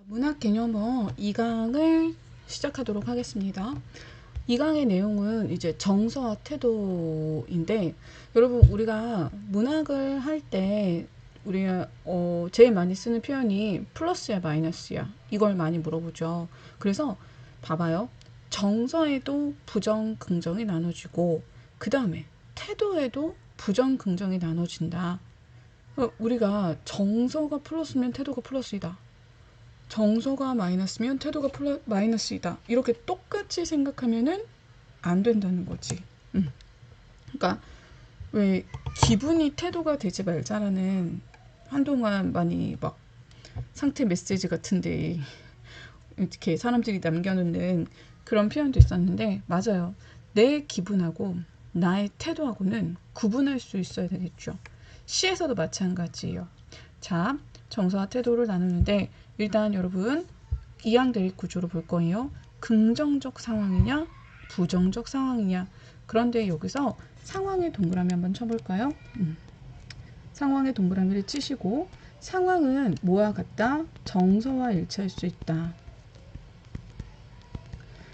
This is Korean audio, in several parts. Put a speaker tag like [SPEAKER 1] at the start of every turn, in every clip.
[SPEAKER 1] 문학 개념어 2강을 시작하도록 하겠습니다. 2강의 내용은 이제 정서와 태도인데, 여러분 우리가 문학을 할 때 우리가 제일 많이 쓰는 표현이 플러스야 마이너스야, 이걸 많이 물어보죠. 그래서 봐봐요. 정서에도 부정 긍정이 나눠지고, 그 다음에 태도에도 부정 긍정이 나눠진다. 우리가 정서가 플러스면 태도가 플러스이다, 정서가 마이너스면 태도가 마이너스이다, 이렇게 똑같이 생각하면은 안 된다는 거지. 그러니까 왜 기분이 태도가 되지 말자라는 한동안 많이 막 상태 메시지 같은데 이렇게 사람들이 남겨놓는 그런 표현도 있었는데, 맞아요. 내 기분하고 나의 태도하고는 구분할 수 있어야 되겠죠. 시에서도 마찬가지예요. 자, 정서와 태도를 나누는데, 일단 여러분 2항 대립 구조로 볼 거예요. 긍정적 상황이냐 부정적 상황이냐. 그런데 여기서 상황의 동그라미 한번 쳐볼까요? 상황의 동그라미를 치시고, 상황은 뭐와 같다? 정서와 일치할 수 있다.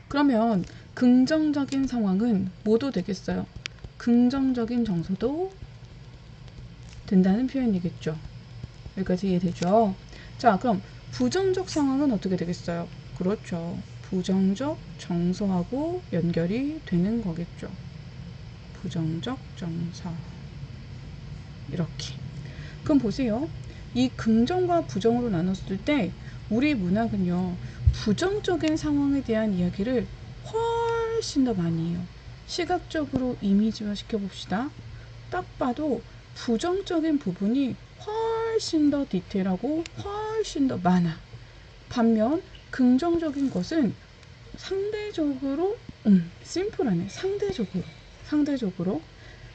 [SPEAKER 1] 그러면 긍정적인 상황은 뭐도 되겠어요? 긍정적인 정서도 된다는 표현이겠죠. 여기까지 이해되죠? 자, 그럼 부정적 상황은 어떻게 되겠어요? 그렇죠. 부정적 정서하고 연결이 되는 거겠죠. 부정적 정서. 이렇게. 그럼 보세요. 이 긍정과 부정으로 나눴을 때 우리 문학은요, 부정적인 상황에 대한 이야기를 훨씬 더 많이 해요. 시각적으로 이미지화 시켜봅시다. 딱 봐도 부정적인 부분이 훨씬 더 디테일하고 훨씬 더 많아. 반면 긍정적인 것은 상대적으로 심플하네. 상대적으로.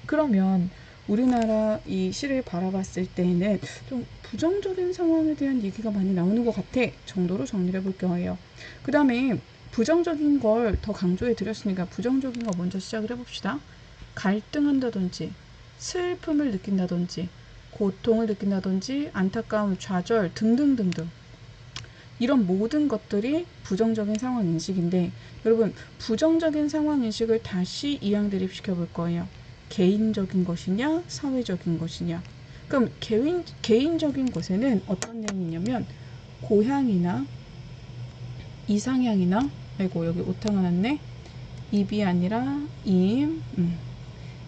[SPEAKER 1] 그러면 우리나라 이 시를 바라봤을 때에는 좀 부정적인 상황에 대한 얘기가 많이 나오는 것 같아 정도로 정리를 해볼 거예요. 그 다음에 부정적인 걸 더 강조해 드렸으니까 부정적인 거 먼저 시작을 해봅시다. 갈등한다든지, 슬픔을 느낀다든지, 고통을 느낀다든지, 안타까움, 좌절 등등등등, 이런 모든 것들이 부정적인 상황 인식인데, 여러분 부정적인 상황 인식을 다시 이항 대립시켜 볼 거예요. 개인적인 것이냐 사회적인 것이냐. 그럼 개인적인 것에는 어떤 내용이 있냐면, 고향이나 이상향이나, 아이고 여기 오타가 났네, 입이 아니라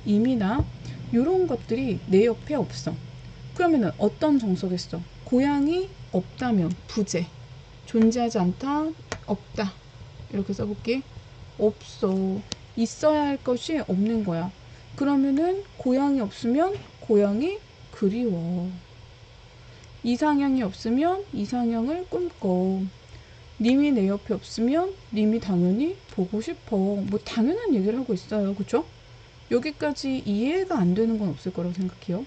[SPEAKER 1] 임이나 이런 것들이 내 옆에 없어. 그러면은 어떤 정서겠어? 고향이 없다면 부재, 존재하지 않다, 없다, 이렇게 써볼게. 없어. 있어야 할 것이 없는 거야. 그러면은 고향이 없으면 고향이 그리워. 이상향이 없으면 이상향을 꿈꿔. 님이 내 옆에 없으면 님이 당연히 보고 싶어. 뭐 당연한 얘기를 하고 있어요. 그쵸? 여기까지 이해가 안 되는 건 없을 거라고 생각해요.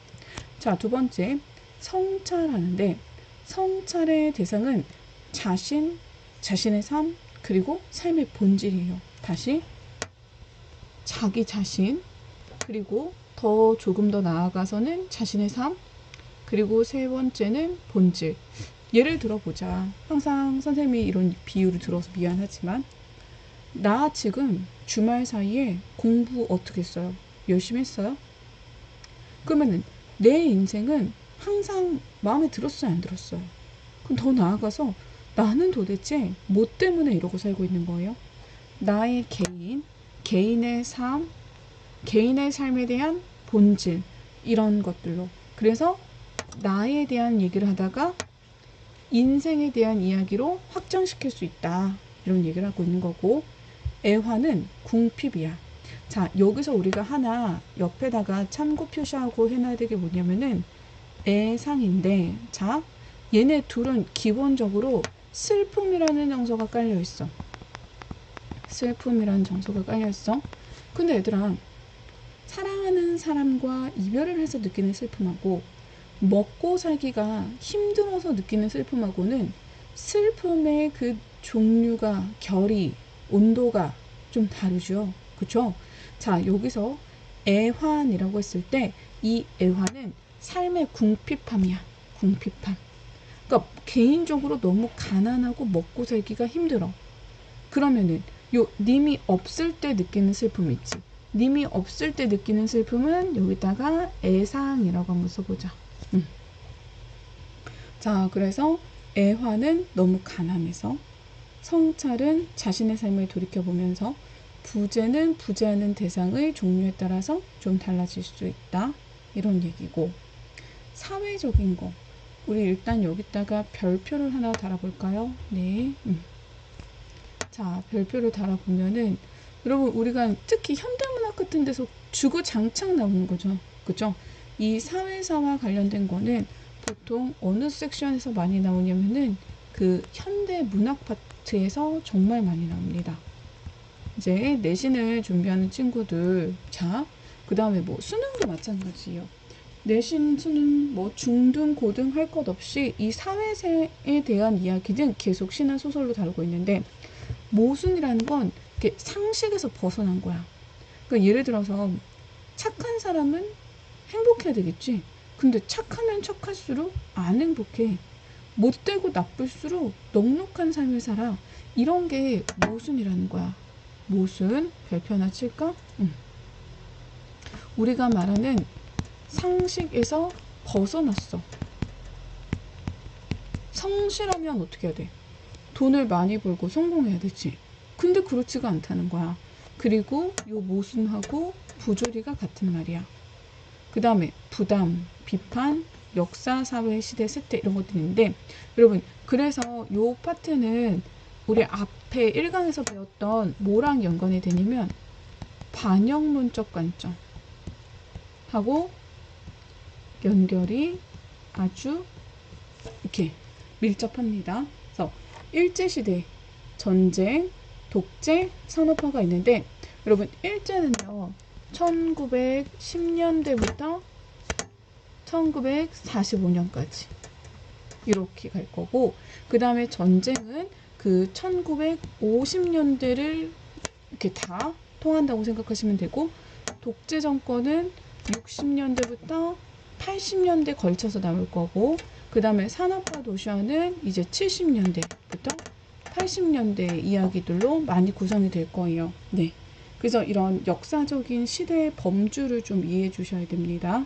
[SPEAKER 1] 자, 두 번째, 성찰하는데, 성찰의 대상은 자신의 삶, 그리고 삶의 본질이에요. 다시, 자기 자신, 그리고 조금 더 나아가서는 자신의 삶, 그리고 세 번째는 본질. 예를 들어보자. 항상 선생님이 이런 비유를 들어서 미안하지만, 나 지금 주말 사이에 공부 어떻게 했어요? 열심히 했어요? 그러면은 내 인생은 항상 마음에 들었어요, 안 들었어요? 그럼 더 나아가서 나는 도대체 뭐 때문에 이러고 살고 있는 거예요? 나의 개인의 삶, 개인의 삶에 대한 본질, 이런 것들로. 그래서 나에 대한 얘기를 하다가 인생에 대한 이야기로 확장시킬 수 있다, 이런 얘기를 하고 있는 거고, 애화는 궁핍이야. 자, 여기서 우리가 하나 옆에다가 참고 표시하고 해놔야 되게 뭐냐면은 애상인데, 자, 얘네 둘은 기본적으로 슬픔이라는 정서가 깔려 있어. 슬픔이라는 정서가 깔려 있어. 근데 얘들아, 사랑하는 사람과 이별을 해서 느끼는 슬픔하고 먹고 살기가 힘들어서 느끼는 슬픔하고는 슬픔의 그 종류가, 결이, 온도가 좀 다르죠. 그쵸? 자, 여기서 애환이라고 했을 때 이 애환은 삶의 궁핍함이야. 궁핍함. 그러니까 개인적으로 너무 가난하고 먹고 살기가 힘들어. 그러면은 요 님이 없을 때 느끼는 슬픔 있지. 님이 없을 때 느끼는 슬픔은 여기다가 애상이라고 한번 써보자. 자, 그래서 애화는 너무 가난해서, 성찰은 자신의 삶을 돌이켜보면서, 부재는 부재하는 대상의 종류에 따라서 좀 달라질 수 있다. 이런 얘기고, 사회적인 거. 우리 일단 여기다가 별표를 하나 달아볼까요? 네. 자, 별표를 달아보면은, 여러분, 우리가 특히 현대문학 같은 데서 주구장창 나오는 거죠. 그죠? 이 사회사와 관련된 거는 보통 어느 섹션에서 많이 나오냐면은 그 현대문학 파트에서 정말 많이 나옵니다. 이제 내신을 준비하는 친구들, 자, 그 다음에 뭐 수능도 마찬가지예요. 내신, 수능, 뭐 중등, 고등 할 것 없이 이 사회에 대한 이야기는 계속 신화 소설로 다루고 있는데, 모순이라는 건 이렇게 상식에서 벗어난 거야. 그러니까 예를 들어서 착한 사람은 행복해야 되겠지. 근데 착하면 착할수록 안 행복해. 못되고 나쁠수록 넉넉한 삶을 살아. 이런 게 모순이라는 거야. 모순. 별표 하나 칠까? 우리가 말하는 상식에서 벗어났어. 성실하면 어떻게 해야 돼? 돈을 많이 벌고 성공해야 되지. 근데 그렇지가 않다는 거야. 그리고 요 모순하고 부조리가 같은 말이야. 그 다음에 부담, 비판, 역사, 사회, 시대, 세태 이런 것들이 있는데, 여러분, 그래서 요 파트는 우리 앞에 1강에서 배웠던 뭐랑 연관이 되냐면 반영론적 관점 하고 연결이 아주 이렇게 밀접합니다. 그래서 일제시대, 전쟁, 독재, 산업화가 있는데, 여러분, 일제는요 1910년대부터 1945년까지 이렇게 갈 거고, 그 다음에 전쟁은 그 1950년대를 이렇게 다 통한다고 생각하시면 되고, 독재 정권은 60년대부터 80년대 걸쳐서 나올 거고, 그 다음에 산업화 도시화는 이제 70년대부터 80년대 이야기들로 많이 구성이 될 거예요. 네. 그래서 이런 역사적인 시대의 범주를 좀 이해해 주셔야 됩니다.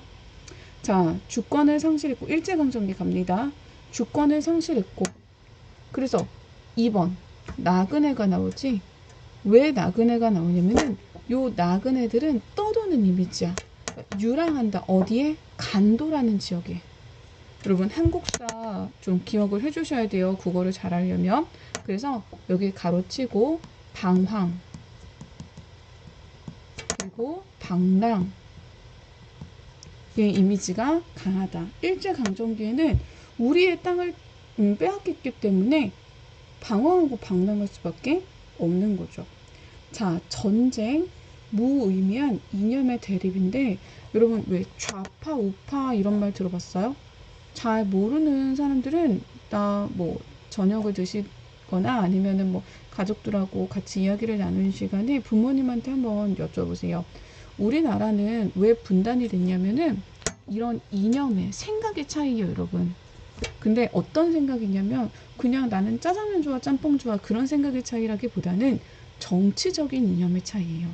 [SPEAKER 1] 자, 주권을 상실했고, 일제강점기 갑니다. 주권을 상실했고, 그래서 2번 나그네가 나오지. 왜 나그네가 나오냐면은 요 나그네들은 떠도는 이미지야. 유랑한다. 어디에? 간도라는 지역에. 여러분, 한국사 좀 기억을 해주셔야 돼요. 국어를 잘하려면. 그래서 여기 가로치고 방황, 그리고 방랑, 의 이미지가 강하다. 일제강점기에는 우리의 땅을 빼앗겼기 때문에 방황하고 방랑할 수밖에 없는 거죠. 자, 전쟁, 무의미한 이념의 대립인데, 여러분 왜 좌파, 우파 이런 말 들어봤어요? 잘 모르는 사람들은 나 뭐 저녁을 드시거나 아니면은 뭐 가족들하고 같이 이야기를 나누는 시간에 부모님한테 한번 여쭤보세요. 우리나라는 왜 분단이 됐냐면은 이런 이념의 생각의 차이예요, 여러분. 근데 어떤 생각이냐면 그냥 나는 짜장면 좋아, 짬뽕 좋아 그런 생각의 차이라기보다는 정치적인 이념의 차이예요.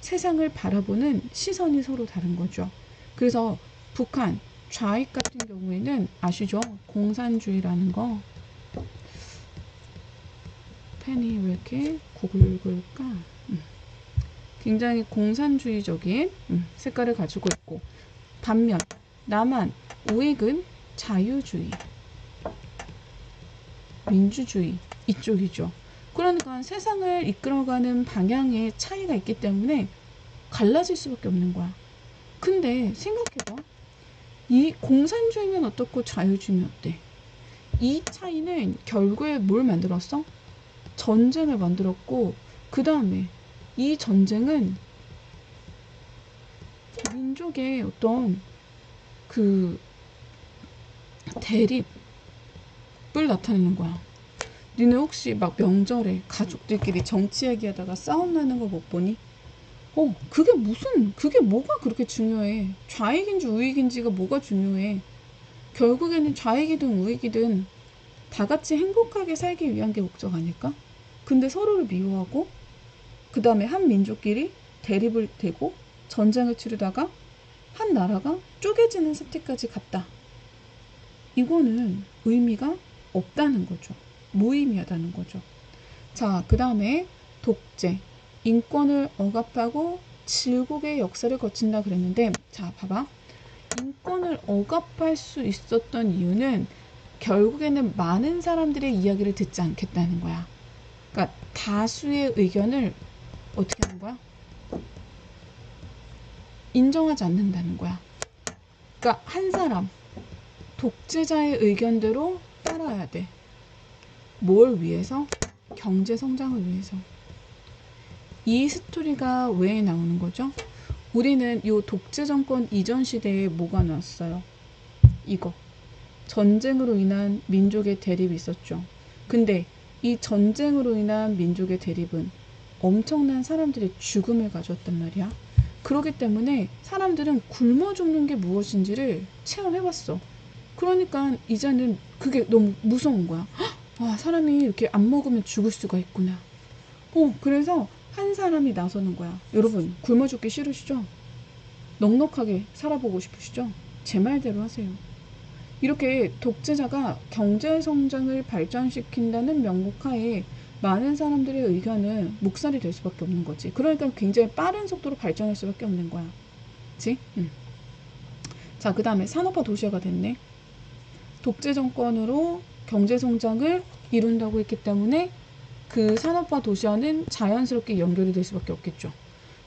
[SPEAKER 1] 세상을 바라보는 시선이 서로 다른 거죠. 그래서 북한 좌익 같은 경우에는 아시죠? 공산주의라는 거. 펜이 왜 이렇게 구글글까? 굉장히 공산주의적인 색깔을 가지고 있고, 반면 남한 우익은 자유주의, 민주주의 이쪽이죠. 그러니까 세상을 이끌어가는 방향의 차이가 있기 때문에 갈라질 수밖에 없는 거야. 근데 생각해봐. 이 공산주의면 어떻고 자유주의면 어때? 이 차이는 결국에 뭘 만들었어? 전쟁을 만들었고, 그 다음에 이 전쟁은 민족의 어떤 그 대립을 나타내는 거야. 니네 혹시 막 명절에 가족들끼리 정치 얘기하다가 싸움 나는 거 못 보니? 그게 뭐가 그렇게 중요해? 좌익인지 우익인지가 뭐가 중요해? 결국에는 좌익이든 우익이든 다 같이 행복하게 살기 위한 게 목적 아닐까? 근데 서로를 미워하고 그 다음에 한 민족끼리 대립을 되고 전쟁을 치르다가 한 나라가 쪼개지는 사태까지 갔다. 이거는 의미가 없다는 거죠. 무의미하다는 거죠. 자, 그 다음에 독재, 인권을 억압하고 질곡의 역사를 거친다 그랬는데, 자, 봐봐. 인권을 억압할 수 있었던 이유는 결국에는 많은 사람들의 이야기를 듣지 않겠다는 거야. 그러니까 다수의 의견을 어떻게 하는 거야? 인정하지 않는다는 거야. 그러니까 한 사람, 독재자의 의견대로 따라야 돼. 뭘 위해서? 경제 성장을 위해서. 이 스토리가 왜 나오는 거죠? 우리는 이 독재 정권 이전 시대에 뭐가 나왔어요? 이거. 전쟁으로 인한 민족의 대립이 있었죠. 근데 이 전쟁으로 인한 민족의 대립은 엄청난 사람들의 죽음을 가져왔단 말이야. 그렇기 때문에 사람들은 굶어 죽는 게 무엇인지를 체험해봤어. 그러니까 이제는 그게 너무 무서운 거야. 와, 사람이 이렇게 안 먹으면 죽을 수가 있구나. 그래서 한 사람이 나서는 거야. 여러분, 굶어 죽기 싫으시죠? 넉넉하게 살아보고 싶으시죠? 제 말대로 하세요. 이렇게 독재자가 경제 성장을 발전시킨다는 명목하에 많은 사람들의 의견은 묵살이 될 수밖에 없는 거지. 그러니까 굉장히 빠른 속도로 발전할 수밖에 없는 거야. 그치? 자, 그 다음에 산업화 도시화가 됐네. 독재 정권으로 경제 성장을 이룬다고 했기 때문에 그 산업화 도시화는 자연스럽게 연결이 될 수밖에 없겠죠.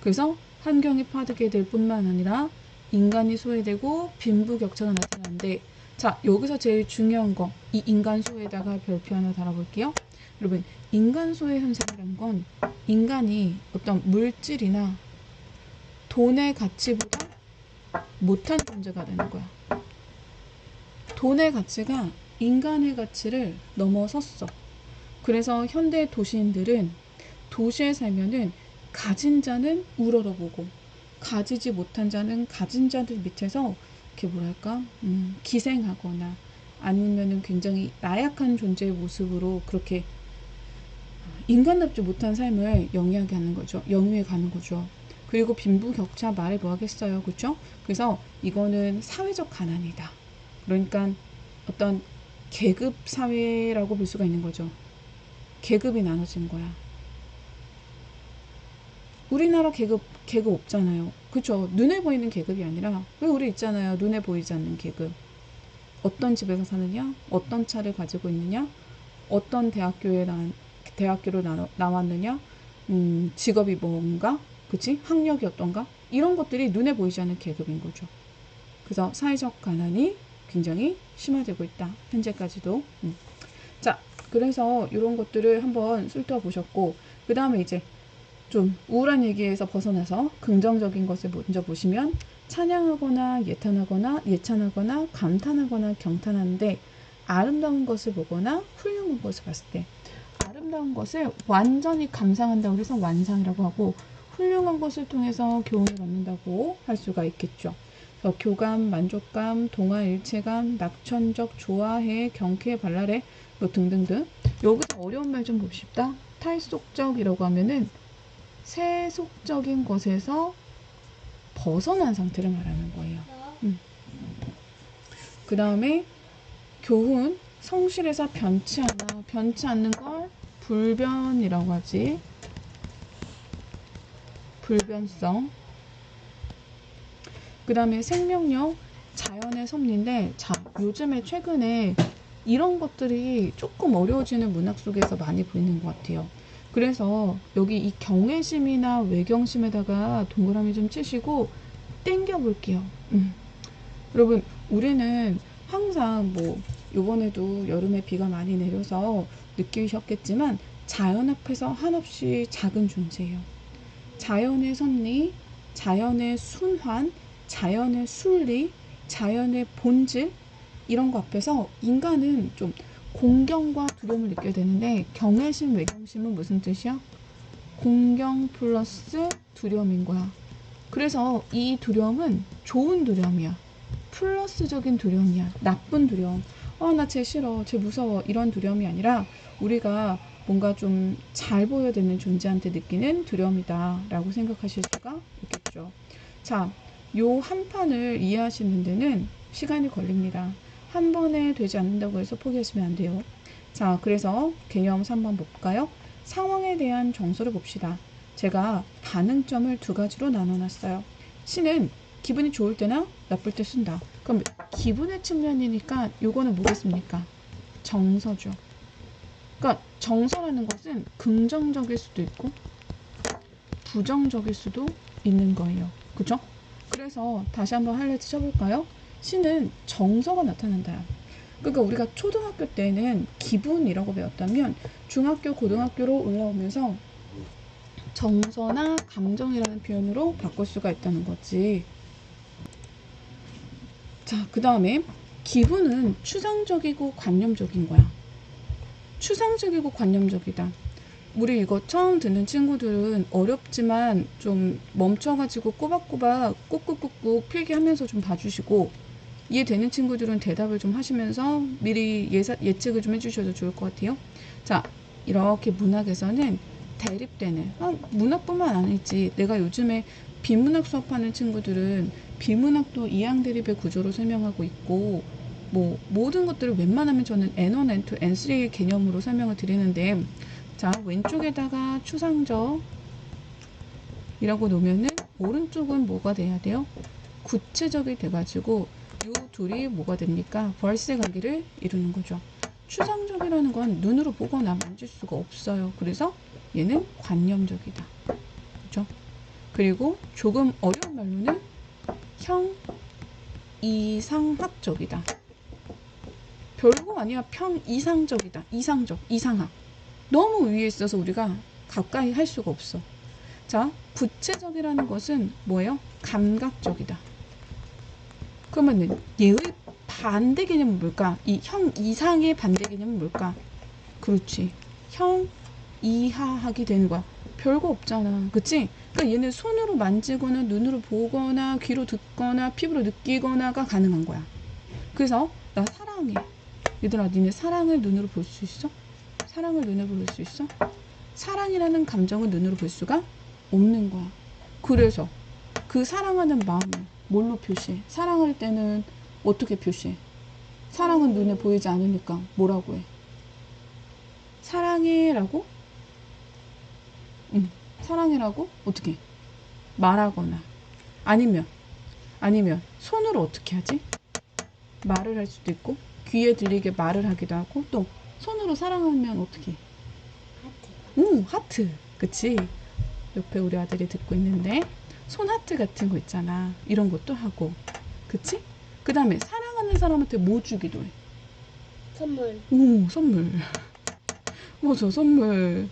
[SPEAKER 1] 그래서 환경이 파괴게 될 뿐만 아니라 인간이 소외되고 빈부격차가 나타나는데, 자, 여기서 제일 중요한 거, 이 인간 소외에다가 별표 하나 달아볼게요. 여러분, 인간 소외 현상이라는 건 인간이 어떤 물질이나 돈의 가치보다 못한 존재가 되는 거야. 돈의 가치가 인간의 가치를 넘어섰어. 그래서 현대 도시인들은 도시에 살면은 가진 자는 우러러보고 가지지 못한 자는 가진 자들 밑에서 이렇게 뭐랄까 기생하거나 아니면은 굉장히 나약한 존재의 모습으로 그렇게 인간답지 못한 삶을 영위해 가는 거죠. 그리고 빈부격차 말해 뭐 하겠어요, 그렇죠? 그래서 이거는 사회적 가난이다. 그러니까 어떤 계급 사회라고 볼 수가 있는 거죠. 계급이 나눠진 거야. 우리나라 계급 없잖아요. 그쵸? 눈에 보이는 계급이 아니라 왜 우리 있잖아요. 눈에 보이지 않는 계급. 어떤 집에서 사느냐? 어떤 차를 가지고 있느냐? 어떤 대학교로 나왔느냐? 직업이 뭔가? 그치? 학력이 어떤가? 이런 것들이 눈에 보이지 않는 계급인 거죠. 그래서 사회적 가난이 굉장히 심화되고 있다. 현재까지도. 자, 그래서 이런 것들을 한번 훑어보셨고, 그 다음에 이제 좀 우울한 얘기에서 벗어나서 긍정적인 것을 먼저 보시면, 찬양하거나 예찬하거나 감탄하거나 경탄하는데, 아름다운 것을 보거나 훌륭한 것을 봤을 때, 아름다운 것을 완전히 감상한다고 해서 완상이라고 하고, 훌륭한 것을 통해서 교훈을 얻는다고 할 수가 있겠죠. 그래서 교감, 만족감, 동화 일체감, 낙천적, 좋아해, 경쾌, 발랄해, 뭐 등등등. 여기서 어려운 말 좀 봅시다. 탈속적이라고 하면은 세속적인 것에서 벗어난 상태를 말하는 거예요. 그 다음에 교훈, 성실해서 변치 않는 걸 불변이라고 하지. 불변성. 그 다음에 생명력, 자연의 섭리인데, 자, 요즘에 최근에 이런 것들이 조금 어려워지는 문학 속에서 많이 보이는 것 같아요. 그래서 여기 이 경외심이나 외경심에다가 동그라미 좀 치시고 땡겨 볼게요. 여러분, 우리는 항상 뭐 요번에도 여름에 비가 많이 내려서 느끼셨겠지만 자연 앞에서 한없이 작은 존재예요. 자연의 섭리, 자연의 순환, 자연의 순리, 자연의 본질, 이런 거 앞에서 인간은 좀 공경과 두려움을 느껴야 되는데, 경외심, 외경심은 무슨 뜻이야? 공경 플러스 두려움인 거야. 그래서 이 두려움은 좋은 두려움이야. 플러스적인 두려움이야. 나쁜 두려움. 나 쟤 싫어, 쟤 무서워 이런 두려움이 아니라 우리가 뭔가 좀 잘 보여야 되는 존재한테 느끼는 두려움이다 라고 생각하실 수가 있겠죠. 자, 요 한 판을 이해하시는 데는 시간이 걸립니다. 한 번에 되지 않는다고 해서 포기하시면 안 돼요. 자, 그래서 개념 3번 볼까요? 상황에 대한 정서를 봅시다. 제가 반응점을 두 가지로 나눠놨어요. C는 기분이 좋을 때나 나쁠 때 쓴다. 그럼 기분의 측면이니까 요거는 뭐겠습니까? 정서죠. 그러니까 정서라는 것은 긍정적일 수도 있고 부정적일 수도 있는 거예요. 그죠? 그래서 다시 한번 하이라이트 쳐볼까요? C는 정서가 나타난다. 그러니까 우리가 초등학교 때는 기분이라고 배웠다면 중학교, 고등학교로 올라오면서 정서나 감정이라는 표현으로 바꿀 수가 있다는 거지. 자, 그 다음에 기분은 추상적이고 관념적인 거야. 추상적이고 관념적이다. 우리 이거 처음 듣는 친구들은 어렵지만 좀 멈춰가지고 꼬박꼬박 꾹꾹꾹꾹 필기하면서 좀 봐주시고, 이해되는 친구들은 대답을 좀 하시면서 미리 예측을 좀 해주셔도 좋을 것 같아요. 자, 이렇게 문학에서는 대립되는, 문학뿐만 아니지, 내가 요즘에 비문학 수업하는 친구들은 비문학도 이항 대립의 구조로 설명하고 있고, 뭐 모든 것들을 웬만하면 저는 N1, N2, N3의 개념으로 설명을 드리는데, 자, 왼쪽에다가 추상적 이라고 놓으면은 오른쪽은 뭐가 돼야 돼요? 구체적이 돼가지고 이 둘이 뭐가 됩니까? 벌새 관계를 이루는 거죠. 추상적이라는 건 눈으로 보거나 만질 수가 없어요. 그래서 얘는 관념적이다. 그죠? 그리고 조금 어려운 말로는 형이상학적이다. 별거 아니야. 평이상적이다. 이상적, 이상학. 너무 위에 있어서 우리가 가까이 할 수가 없어. 자, 구체적이라는 것은 뭐예요? 감각적이다. 그러면은 얘의 반대 개념은 뭘까? 이 형 이상의 반대 개념은 뭘까? 그렇지. 형 이하학이 되는 거야. 별거 없잖아. 그치? 그러니까 얘는 손으로 만지거나 눈으로 보거나 귀로 듣거나 피부로 느끼거나가 가능한 거야. 그래서 나 사랑해. 얘들아, 니네 사랑을 눈으로 볼 수 있어? 사랑을 눈으로 볼 수 있어? 사랑이라는 감정을 눈으로 볼 수가 없는 거야. 그래서 그 사랑하는 마음을 뭘로 표시해? 사랑할 때는 어떻게 표시해? 사랑은 눈에 보이지 않으니까 뭐라고 해? 사랑해 라고? 사랑해라고? 어떻게? 말하거나 아니면 손으로 어떻게 하지? 말을 할 수도 있고 귀에 들리게 말을 하기도 하고, 또 손으로 사랑하면 어떻게? 하트. 하트. 그치? 옆에 우리 아들이 듣고 있는데 손 하트 같은 거 있잖아. 이런 것도 하고. 그치? 그 다음에 사랑하는 사람한테 뭐 주기도 해?
[SPEAKER 2] 선물.
[SPEAKER 1] 선물. 맞아, 선물.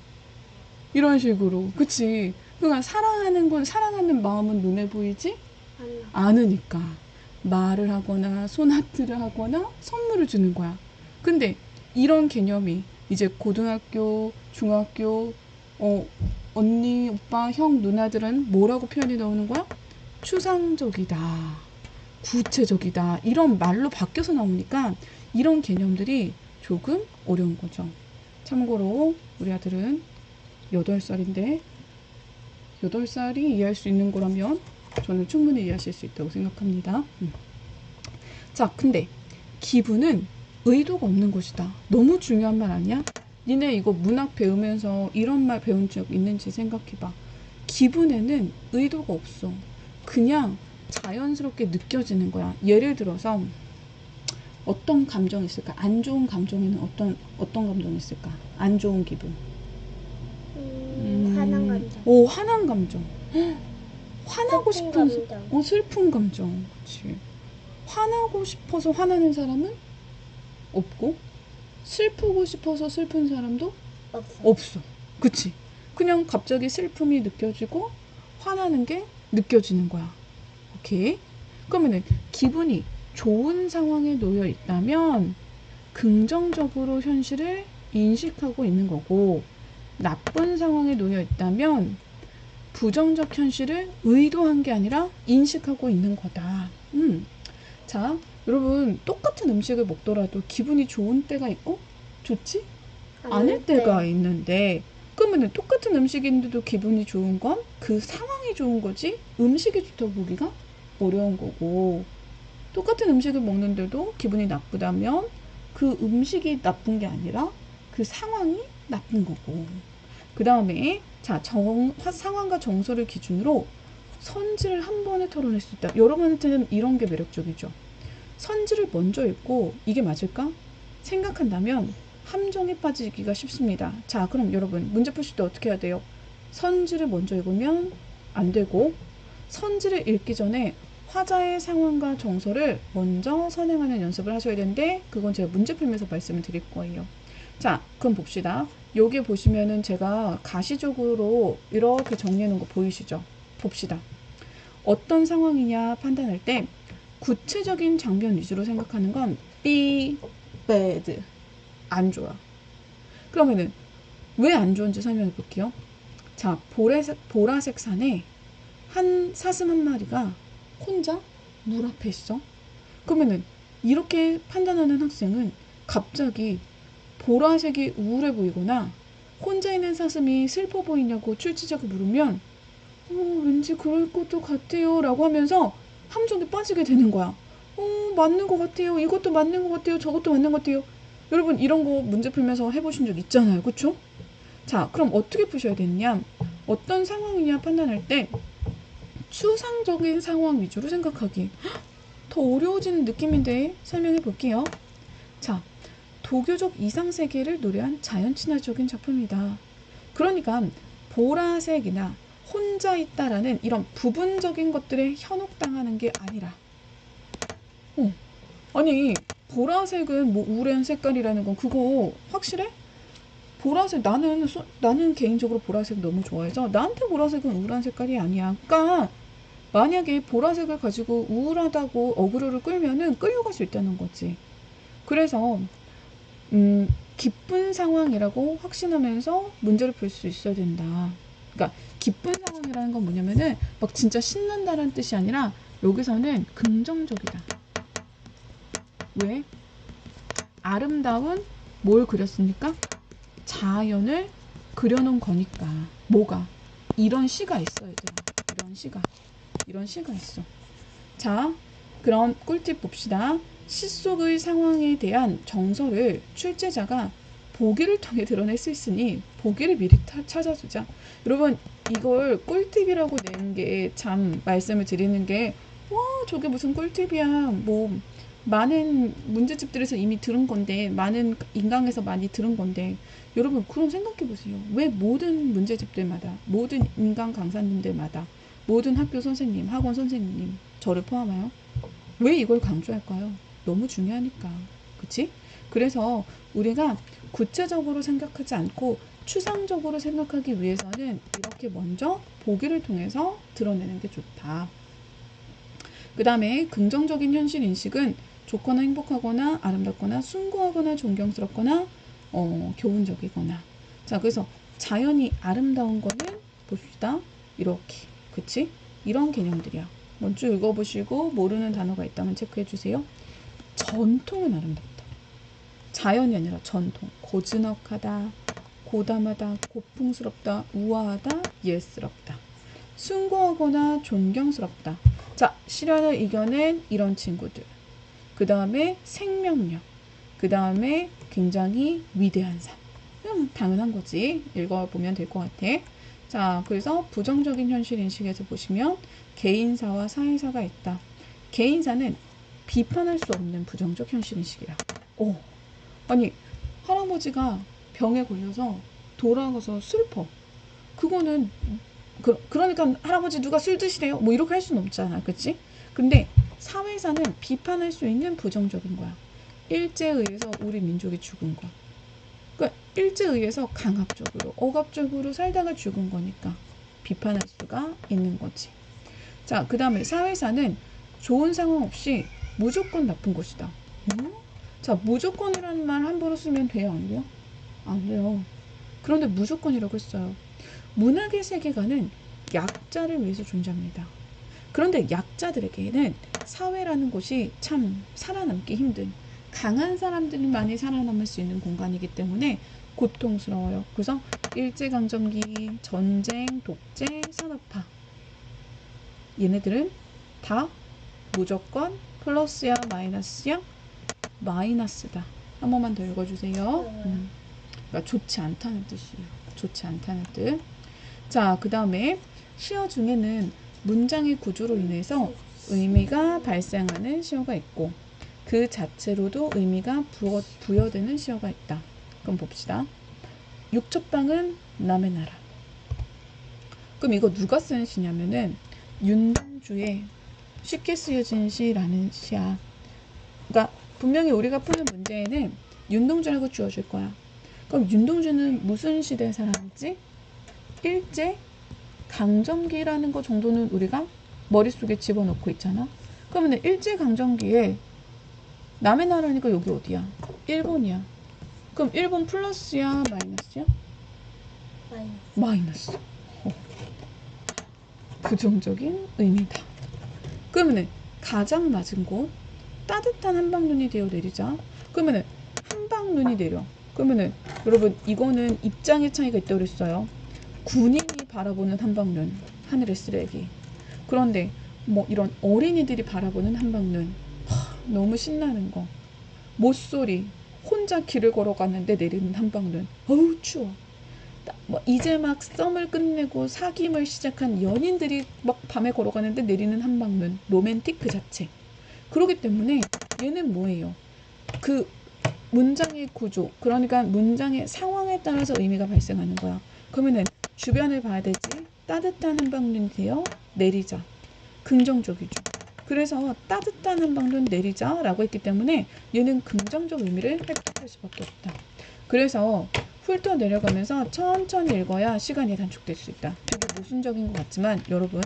[SPEAKER 1] 이런 식으로. 그치? 그러니까 사랑하는 건, 사랑하는 마음은 눈에 보이지 않으니까 말을 하거나 손 하트를 하거나 선물을 주는 거야. 근데 이런 개념이 이제 고등학교, 중학교, 언니, 오빠, 형, 누나들은 뭐라고 표현이 나오는 거야? 추상적이다, 구체적이다, 이런 말로 바뀌어서 나오니까 이런 개념들이 조금 어려운 거죠. 참고로 우리 아들은 8살인데 8살이 이해할 수 있는 거라면 저는 충분히 이해하실 수 있다고 생각합니다. 자, 근데 기분은 의도가 없는 것이다. 너무 중요한 말 아니야? 니네 이거 문학 배우면서 이런 말 배운 적 있는지 생각해봐. 기분에는 의도가 없어. 그냥 자연스럽게 느껴지는 거야. 예를 들어서 어떤 감정이 있을까? 안 좋은 감정에는 어떤 감정이 있을까? 안 좋은 기분.
[SPEAKER 2] 화난 감정.
[SPEAKER 1] 화난 감정. 화나고 싶어서 슬픈 감정. 그치. 화나고 싶어서 화나는 사람은 없고, 슬프고 싶어서 슬픈 사람도 없어. 그치? 그냥 갑자기 슬픔이 느껴지고 화나는 게 느껴지는 거야. 오케이? 그러면은 기분이 좋은 상황에 놓여 있다면 긍정적으로 현실을 인식하고 있는 거고, 나쁜 상황에 놓여 있다면 부정적 현실을 의도한 게 아니라 인식하고 있는 거다. 자, 여러분 똑같은 음식을 먹더라도 기분이 좋은 때가 있고 좋지 않을 때가 있는데, 그러면은 똑같은 음식인데도 기분이 좋은 건 그 상황이 좋은 거지 음식이 좋다고 보기가 어려운 거고, 똑같은 음식을 먹는데도 기분이 나쁘다면 그 음식이 나쁜 게 아니라 그 상황이 나쁜 거고. 그 다음에 자, 상황과 정서를 기준으로 선지를 한 번에 털어낼 수 있다. 여러분한테는 이런 게 매력적이죠. 선지를 먼저 읽고 이게 맞을까? 생각한다면 함정에 빠지기가 쉽습니다. 자, 그럼 여러분 문제 푸실 때 어떻게 해야 돼요? 선지를 먼저 읽으면 안 되고, 선지를 읽기 전에 화자의 상황과 정서를 먼저 선행하는 연습을 하셔야 되는데, 그건 제가 문제 풀면서 말씀을 드릴 거예요. 자, 그럼 봅시다. 여기 보시면은 제가 가시적으로 이렇게 정리해 놓은 거 보이시죠? 봅시다. 어떤 상황이냐 판단할 때 구체적인 장면 위주로 생각하는 건 be bad, 안 좋아. 그러면은 왜 안 좋은지 설명해 볼게요. 자, 보라색 산에 한 사슴 한 마리가 혼자 물 앞에 있어. 그러면은 이렇게 판단하는 학생은 갑자기 보라색이 우울해 보이거나 혼자 있는 사슴이 슬퍼 보이냐고 출제자가 물으면 왠지 그럴 것도 같아요 라고 하면서 함정에 빠지게 되는 거야. 맞는 것 같아요. 이것도 맞는 것 같아요. 저것도 맞는 것 같아요. 여러분 이런 거 문제 풀면서 해보신 적 있잖아요. 그쵸? 자, 그럼 어떻게 푸셔야 되느냐? 어떤 상황이냐 판단할 때 추상적인 상황 위주로 생각하기. 더 어려워지는 느낌인데 설명해 볼게요. 자, 도교적 이상세계를 노래한 자연 친화적인 작품이다. 그러니까 보라색이나 혼자 있다라는 이런 부분적인 것들에 현혹당하는 게 아니라, 아니 보라색은 뭐 우울한 색깔이라는 건 그거 확실해? 보라색 나는 개인적으로 보라색 너무 좋아해서 나한테 보라색은 우울한 색깔이 아니야. 그러니까 만약에 보라색을 가지고 우울하다고 어그로를 끌면은 끌려갈 수 있다는 거지. 그래서 기쁜 상황이라고 확신하면서 문제를 풀 수 있어야 된다. 그러니까 기쁜 상황이라는 건 뭐냐면은 막 진짜 신난다는 뜻이 아니라 여기서는 긍정적이다. 왜? 아름다운 뭘 그렸습니까? 자연을 그려놓은 거니까. 뭐가? 이런 시가 있어, 얘들아. 이런 시가 있어. 자, 그럼 꿀팁 봅시다. 시 속의 상황에 대한 정서를 출제자가 보기를 통해 드러낼 수 있으니 보기를 미리 찾아주자. 여러분 이걸 꿀팁이라고 낸 게 참 말씀을 드리는 게, 와 저게 무슨 꿀팁이야. 뭐 많은 문제집들에서 이미 들은 건데, 많은 인강에서 많이 들은 건데, 여러분 그럼 생각해 보세요. 왜 모든 문제집들마다, 모든 인강 강사님들마다, 모든 학교 선생님, 학원 선생님, 저를 포함하여 왜 이걸 강조할까요? 너무 중요하니까. 그치? 그래서 우리가 구체적으로 생각하지 않고 추상적으로 생각하기 위해서는 이렇게 먼저 보기를 통해서 드러내는 게 좋다. 그 다음에 긍정적인 현실 인식은 좋거나 행복하거나 아름답거나 숭고하거나 존경스럽거나 교훈적이거나. 자, 그래서 자연이 아름다운 거는 봅시다. 이렇게. 그치? 이런 개념들이야. 먼저 읽어보시고 모르는 단어가 있다면 체크해 주세요. 전통은 아름답다. 자연이 아니라 전통. 고즈넉하다, 고담하다, 고풍스럽다, 우아하다, 예스럽다. 숭고하거나 존경스럽다. 자, 시련을 이겨낸 이런 친구들. 그 다음에 생명력. 그 다음에 굉장히 위대한 삶. 당연한 거지. 읽어보면 될 것 같아. 자, 그래서 부정적인 현실 인식에서 보시면 개인사와 사회사가 있다. 개인사는 비판할 수 없는 부정적 현실 인식이야. 아니 할아버지가 병에 걸려서 돌아가서 슬퍼. 그거는 그러니까 할아버지 누가 술 드시래요? 뭐 이렇게 할 수는 없잖아. 그치? 근데 사회사는 비판할 수 있는 부정적인 거야. 일제에 의해서 우리 민족이 죽은 거. 그러니까 일제에 의해서 강압적으로, 억압적으로 살다가 죽은 거니까 비판할 수가 있는 거지. 자, 그 다음에 사회사는 좋은 상황 없이 무조건 나쁜 것이다. 자, 무조건이라는 말 함부로 쓰면 돼요? 안 돼요? 안 돼요. 그런데 무조건이라고 했어요. 문학의 세계관은 약자를 위해서 존재합니다. 그런데 약자들에게는 사회라는 곳이 참 살아남기 힘든, 강한 사람들만이 살아남을 수 있는 공간이기 때문에 고통스러워요. 그래서 일제강점기, 전쟁, 독재, 산업화, 얘네들은 다 무조건 플러스야 마이너스야? 마이너스다. 한 번만 더 읽어주세요. 그러니까 좋지 않다는 뜻이에요. 좋지 않다는 뜻. 자, 그 다음에 시어 중에는 문장의 구조로 인해서 의미가 발생하는 시어가 있고 그 자체로도 의미가 부여되는 시어가 있다. 그럼 봅시다. 육첩방은 남의 나라. 그럼 이거 누가 쓴 시냐면은 윤동주의 쉽게 쓰여진 시라는 시야. 그러니까 분명히 우리가 푸는 문제에는 윤동주라고 주어줄 거야. 그럼 윤동주는 무슨 시대 사람이지? 일제 강점기라는 거 정도는 우리가 머릿속에 집어넣고 있잖아. 그러면 일제 강점기에 남의 나라니까 여기 어디야? 일본이야. 그럼 일본 플러스야 마이너스야? 마이너스. 부정적인 의미다. 그러면 가장 낮은 곳 따뜻한 한방눈이 되어 내리자. 그러면 한방눈이 내려. 그러면 여러분 이거는 입장의 차이가 있다고 그랬어요. 군인이 바라보는 한방눈, 하늘의 쓰레기. 그런데 뭐 이런 어린이들이 바라보는 한방눈, 너무 신나는 거. 모쏠이 혼자 길을 걸어갔는데 내리는 한방눈, 어우 추워. 뭐 이제 막 썸을 끝내고 사귐을 시작한 연인들이 막 밤에 걸어가는데 내리는 한방눈, 로맨틱 그 자체. 그렇기 때문에 얘는 뭐예요? 그 문장의 구조, 그러니까 문장의 상황에 따라서 의미가 발생하는 거야. 그러면은 주변을 봐야 되지. 따뜻한 한방눈이 되어 내리자. 긍정적이죠. 그래서 따뜻한 한방눈 내리자 라고 했기 때문에 얘는 긍정적 의미를 획득할 수밖에 없다. 그래서 훑어 내려가면서 천천히 읽어야 시간이 단축될 수 있다. 되게 모순적인 것 같지만 여러분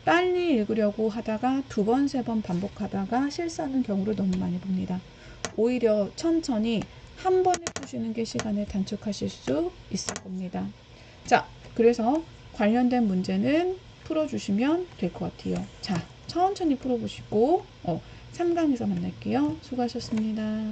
[SPEAKER 1] 빨리 읽으려고 하다가 2번, 3번 반복하다가 실수하는 경우를 너무 많이 봅니다. 오히려 천천히 한 번에 푸시는 게 시간을 단축하실 수 있을 겁니다. 자, 그래서 관련된 문제는 풀어주시면 될 것 같아요. 자, 천천히 풀어보시고 3강에서 만날게요. 수고하셨습니다.